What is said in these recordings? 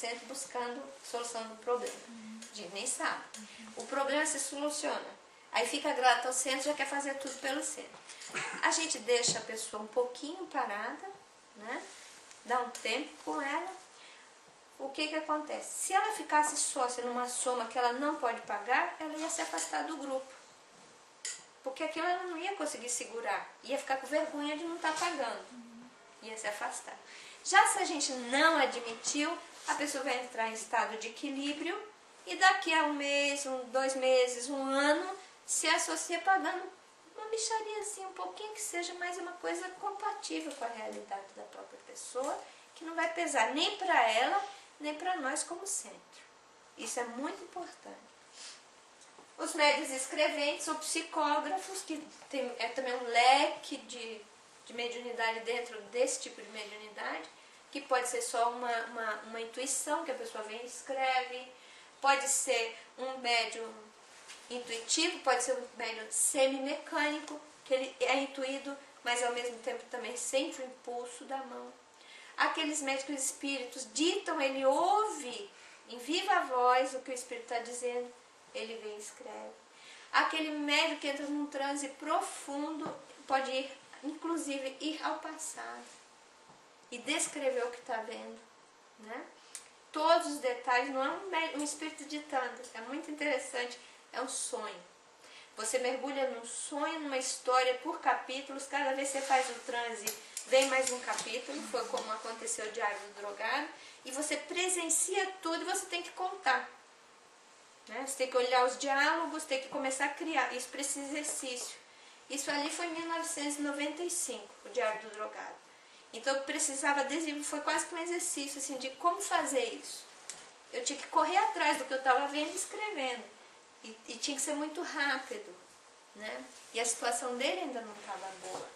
centro buscando solução do problema. A gente nem sabe. O problema se soluciona. Aí fica grato ao centro, já quer fazer tudo pelo centro. A gente deixa a pessoa um pouquinho parada, né? Dá um tempo com ela. O que acontece? Se ela ficasse sócia numa soma que ela não pode pagar, ela ia se afastar do grupo. Porque aquilo ela não ia conseguir segurar. Ia ficar com vergonha de não estar pagando. Ia se afastar. Já se a gente não admitiu, a pessoa vai entrar em estado de equilíbrio e daqui a um mês, 2 meses, 1 ano, se associa pagando uma mixariazinha, um pouquinho que seja, mas uma coisa compatível com a realidade da própria pessoa, que não vai pesar nem para ela, nem para nós como centro. Isso é muito importante. Os médiuns escreventes ou psicógrafos, que é também um leque de mediunidade dentro desse tipo de mediunidade, que pode ser só uma intuição que a pessoa vem e escreve, pode ser um médium intuitivo, pode ser um médium semi-mecânico, que ele é intuído, mas ao mesmo tempo também sente o impulso da mão. Aqueles médicos espíritos ditam, ele ouve em viva voz o que o espírito está dizendo, ele vem e escreve. Aquele médium que entra num transe profundo, pode ir, inclusive, ir ao passado e descrever o que está vendo, né? Todos os detalhes, não é um espírito ditando, é muito interessante, é um sonho. Você mergulha num sonho, numa história por capítulos, cada vez que você faz o transe, vem mais um capítulo, foi como aconteceu o Diário do Drogado, e você presencia tudo e você tem que contar. Né? Você tem que olhar os diálogos, tem que começar a criar, isso para esse exercício. Isso ali foi em 1995, o Diário do Drogado. Então eu precisava adesivo, foi quase que um exercício assim, de como fazer isso. Eu tinha que correr atrás do que eu estava vendo e escrevendo. E tinha que ser muito rápido. Né? E a situação dele ainda não estava boa.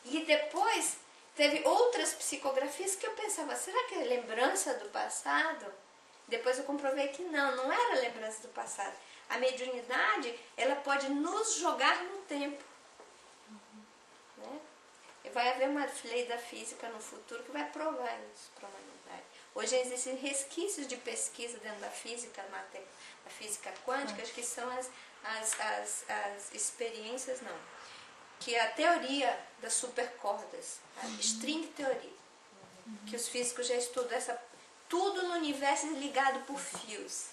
E depois teve outras psicografias que eu pensava, será que é lembrança do passado? Depois eu comprovei que não era lembrança do passado. A mediunidade, ela pode nos jogar no tempo. Né? E vai haver uma lei da física no futuro que vai provar isso para a humanidade. Hoje existem resquícios de pesquisa dentro da física, a física quântica, que são as experiências, que é a teoria das supercordas, a string theory, que os físicos já estudam tudo no universo ligado por fios.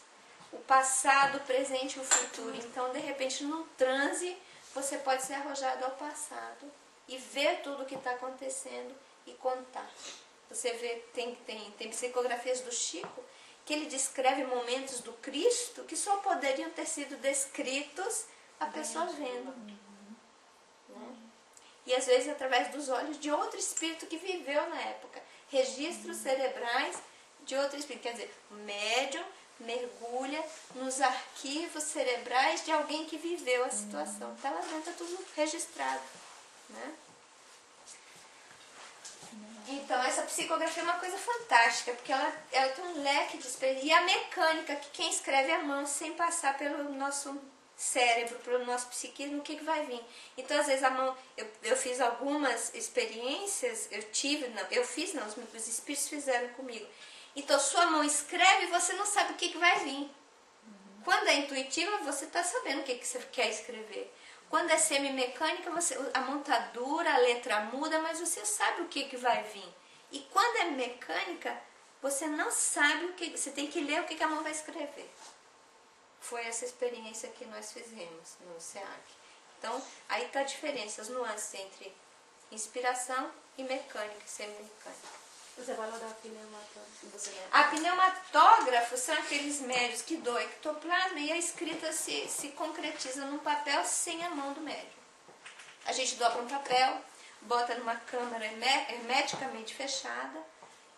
O passado, o presente e o futuro. Então, de repente, num transe, você pode ser arrojado ao passado e ver tudo o que está acontecendo e contar. Você vê, tem psicografias do Chico, que ele descreve momentos do Cristo que só poderiam ter sido descritos a pessoa vendo. Né? E às vezes através dos olhos de outro espírito que viveu na época. Registros cerebrais de outro espírito. Quer dizer, o médium mergulha nos arquivos cerebrais de alguém que viveu a situação. Está lá dentro, está tudo registrado. Né? Então, essa psicografia é uma coisa fantástica, porque ela tem um leque de experiência. E a mecânica, que quem escreve à mão, sem passar pelo nosso cérebro, pelo nosso psiquismo, o que vai vir. Então, às vezes, a mão, eu fiz algumas experiências, os espíritos fizeram comigo. Então, sua mão escreve e você não sabe o que vai vir. Quando é intuitiva, você está sabendo o que você quer escrever. Quando é semi-mecânica, a mão está dura, a letra muda, mas você sabe o que vai vir. E quando é mecânica, você não sabe o que... Você tem que ler o que a mão vai escrever. Foi essa experiência que nós fizemos no SEAC. Então, aí está a diferença, as nuances entre inspiração e mecânica, semi-mecânica. Você falou da pneumatógrafa. A pneumatógrafo são aqueles médios que doam ectoplasma e a escrita se concretiza num papel sem a mão do médium. A gente dobra um papel, bota numa câmara hermeticamente fechada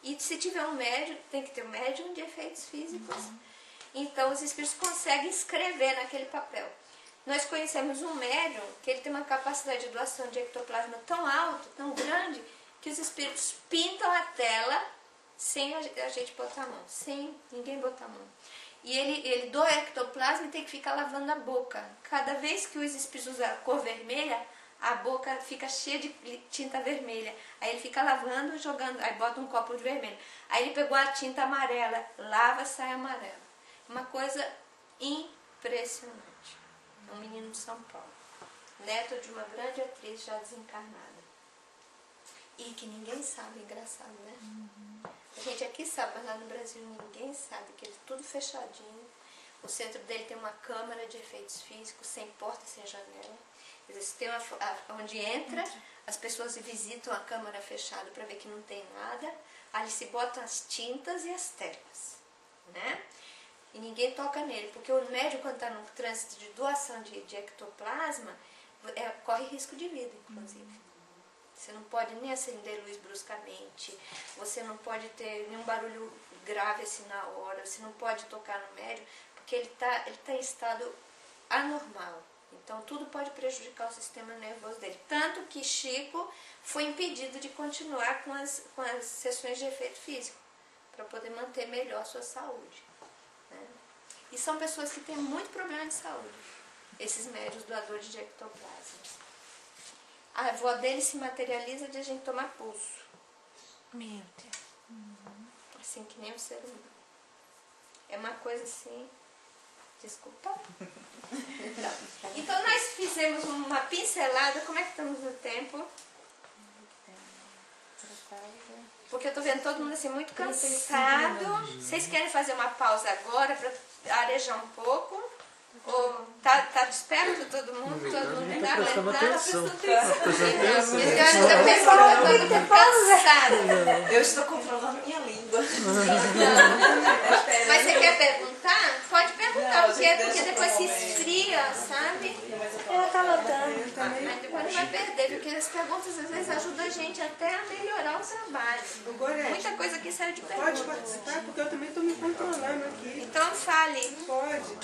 e se tiver um médium, tem que ter um médium de efeitos físicos, então os espíritos conseguem escrever naquele papel. Nós conhecemos um médium que ele tem uma capacidade de doação de ectoplasma tão alta, tão grande, que os espíritos pintam a tela sem a gente botar a mão, sem ninguém botar a mão. E ele doa ectoplasma e tem que ficar lavando a boca. Cada vez que os espíritos usam a cor vermelha, a boca fica cheia de tinta vermelha. Aí ele fica lavando, jogando, aí bota um copo de vermelho. Aí ele pegou a tinta amarela, lava, sai amarela. Uma coisa impressionante. É um menino de São Paulo, neto de uma grande atriz já desencarnada. E que ninguém sabe, engraçado, né? A gente aqui sabe, mas lá no Brasil ninguém sabe, que ele é tudo fechadinho. O centro dele tem uma câmara de efeitos físicos, sem porta, sem janela. Tem onde entra, as pessoas visitam a câmara fechada para ver que não tem nada. Ali se botam as tintas e as telas, né? E ninguém toca nele, porque o médium, quando está no trânsito de doação de ectoplasma, corre risco de vida, inclusive. Você não pode nem acender luz bruscamente, você não pode ter nenhum barulho grave assim na hora, você não pode tocar no médium, porque ele tá em estado anormal. Então tudo pode prejudicar o sistema nervoso dele. Tanto que Chico foi impedido de continuar com as sessões de efeito físico, para poder manter melhor a sua saúde. Né? E são pessoas que têm muito problema de saúde, esses médios doadores de ectoplasma. A avó dele se materializa de a gente tomar pulso. Meu Deus. Assim que nem um ser humano. É uma coisa assim... Desculpa. Então nós fizemos uma pincelada. Como é que estamos no tempo? Porque eu tô vendo todo mundo assim muito cansado. Vocês querem fazer uma pausa agora para arejar um pouco? Ou tá desperto todo mundo? Todo mundo tá prestando atenção. Eu estou controlando minha língua. Mas você quer perguntar? Pode perguntar, porque depois se esfria, sabe? Ela tá lotando. Mas depois não vai perder, porque as perguntas às vezes ajudam a gente até a melhorar o trabalho. Muita coisa aqui saiu de pergunta. Pode participar, porque eu também estou me controlando aqui. Então fale. Pode.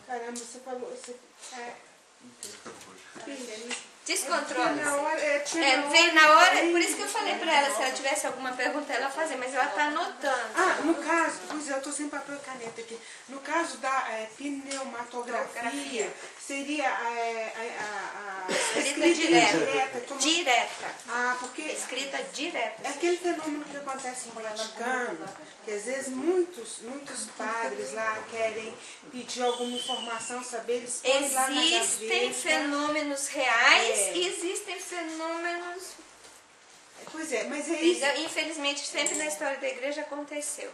Caramba, você falou... Descontrole. Vem Vem na hora, por isso que eu falei pra ela, se ela tivesse alguma pergunta, ela fazer, mas ela tá anotando. No caso, pois eu estou sem papel e caneta aqui. No caso da pneumatografia, seria a Escrita direta. Direta. Porque Escrita direta. é aquele fenômeno que acontece em Vaticano, que às vezes muitos padres lá querem pedir alguma informação, saber, eles põem lá na Existem gaveta. fenômenos reais e existem fenômenos... Pois é, mas é isso. Infelizmente, sempre na história da igreja aconteceu.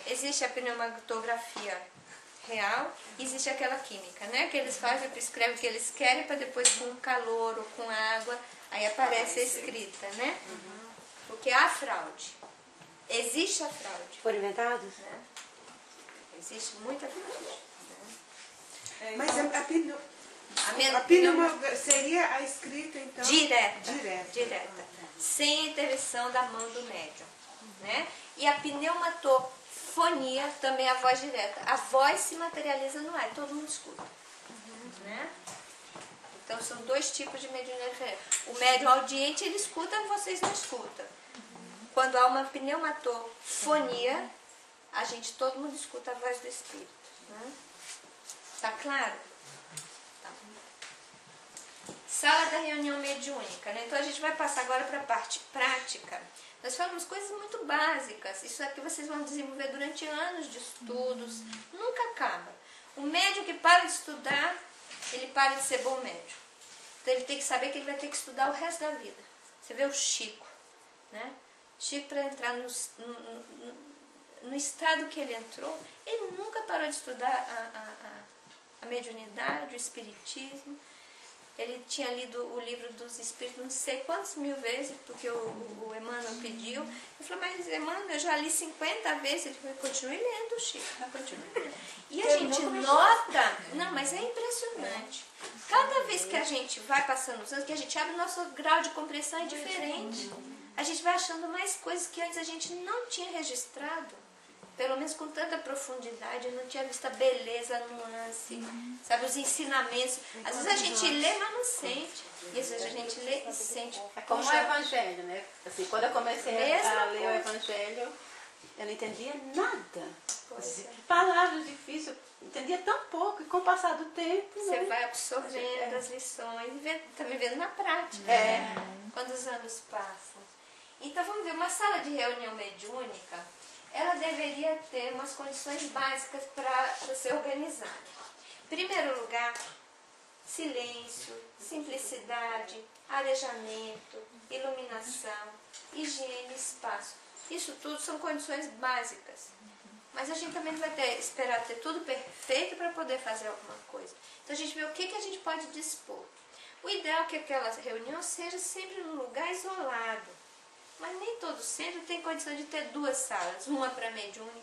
Existe a pneumatografia real, existe aquela química, né? Que eles fazem, prescrevem o que eles querem para depois com calor ou com água, aí aparece a escrita, né? Porque há fraude. Existe a fraude. Foram inventados? Né? Existe muita fraude. Né? Mas a pneumatografia seria a escrita, então? Direta. Sem intervenção da mão do médium. Né? E a pneumatofonia também é a voz direta. A voz se materializa no ar, todo mundo escuta. Né? Então são dois tipos de mediunidade diferentes. O médium audiente, ele escuta, vocês não escutam. Quando há uma pneumatofonia, todo mundo escuta a voz do espírito. Né? Tá claro? Tá. Sala da reunião mediúnica, né? Então a gente vai passar agora para a parte prática. Nós falamos coisas muito básicas. Isso aqui vocês vão desenvolver durante anos de estudos. Nunca acaba. O médium que para de estudar, ele para de ser bom médium. Então ele tem que saber que ele vai ter que estudar o resto da vida. Você vê o Chico, né? Chico, para entrar no estado que ele entrou, ele nunca parou de estudar a mediunidade, o espiritismo. Ele tinha lido o livro dos espíritos não sei quantas mil vezes, porque o Emmanuel pediu. Eu falei, mas Emmanuel, eu já li 50 vezes. Ele falou, continue lendo, Chico, continue lendo. E a gente nota, não, mas é impressionante. Cada vez que a gente vai passando os anos, que a gente abre, o nosso grau de compreensão é diferente. A gente vai achando mais coisas que antes a gente não tinha registrado. Pelo menos com tanta profundidade, eu não tinha visto a beleza, a nuance, sabe, os ensinamentos. Às vezes a gente lê, mas não sente. E às vezes a gente lê e sente. É como o Evangelho, né? Assim, quando eu comecei a ler o Evangelho, eu não entendia nada. coisa. Palavras difíceis, eu entendia tão pouco, e com o passar do tempo... Você né? vai absorvendo as lições, está vivendo na prática, É. né? Quando os anos passam. Então vamos ver, uma sala de reunião mediúnica, ela deveria ter umas condições básicas para ser organizada. Em primeiro lugar, silêncio, simplicidade, arejamento, iluminação, higiene, espaço. Isso tudo são condições básicas. Mas a gente também não vai esperar ter tudo perfeito para poder fazer alguma coisa. Então a gente vê o que a gente pode dispor. O ideal é que aquela reunião seja sempre num lugar isolado. Mas nem todo centro tem condição de ter duas salas, uma para mediúnica